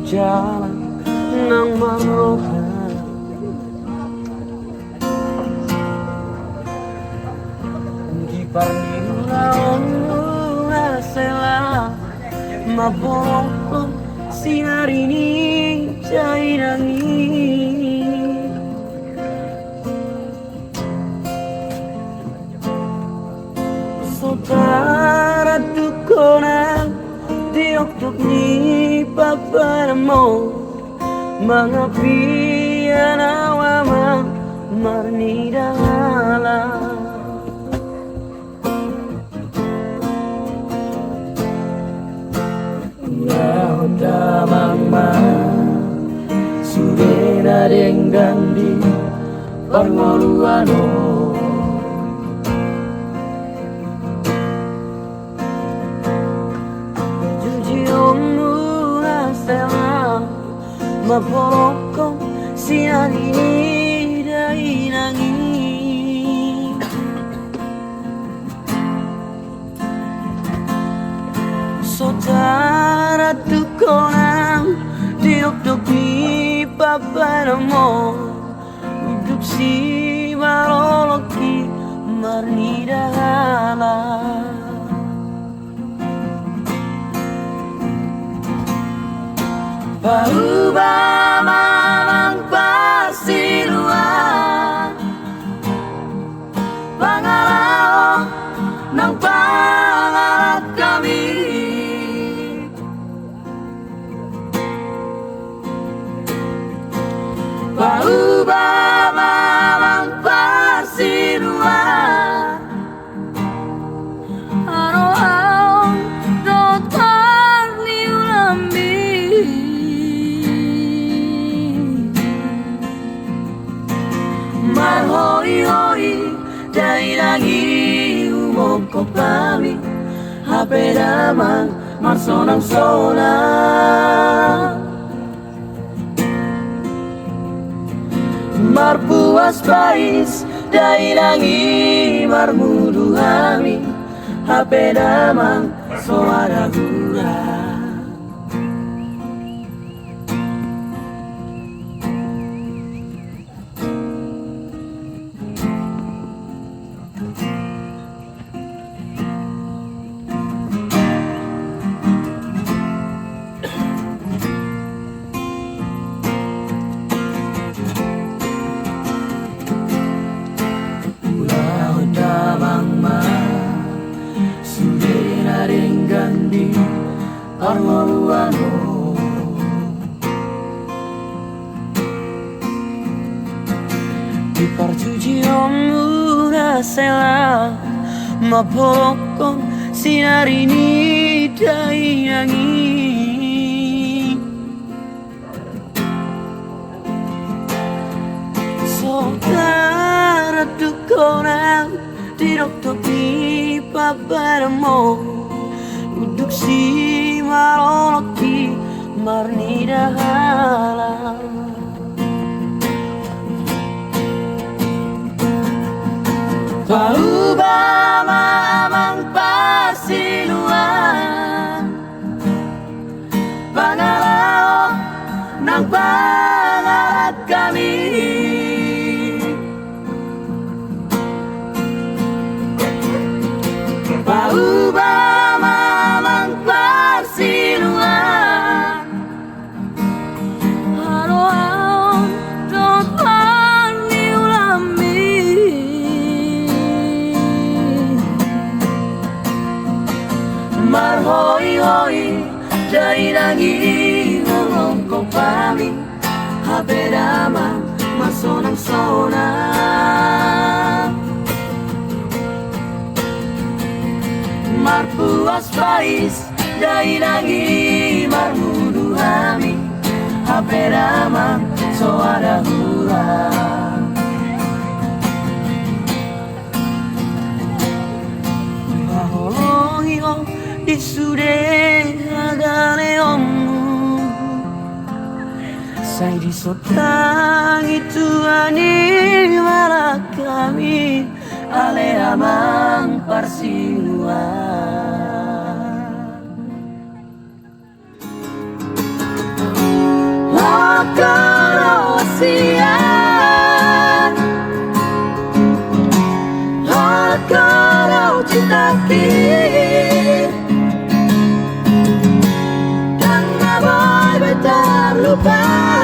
jalan nang maroha di parnila onuna sela maboko sinar ini cairangi saudara tukona dioktok ni paparamo mangapi anawama marnidala Udah mama Sudena dengan di Parngoluano Jujiongmu asela Maporoko siang ini dai nangis Saudara tukonang diok-dok di paparamo Uduk si maroloki marnidahala Pauba mamang pasiluan Pangalao ng pangarap kami Pauba mamang pasiluan Araw-araw dotar ni ulambi Marhoi-hoi dai lagi umum ko pami Hape damang marsonang-sona Marpuas pais dai langi marmudu hami Hape damang soara gura Parngoluano Di parjujiongmu nasela Mapokong sinar ini dayangi Saudara tukonang dirok-tok di paparamo Uduk si maroloki marnidahala Pauba mamang pasiluan Pangalao ng pangarap kami Pauba mamang pasiluan Araw-araw dotar ni ulambi Marhoi-hoi dai lagi ngomong ko pami Hape damang masonang-sona Marpuas pais dai lagi marmudu hami Hape damang soara hura Maholongi di sude agaleomu Sai di sotang itu ani malah kami Ale amang parsiluan sia-sia. Kalau cintaku dan boy tak lupa.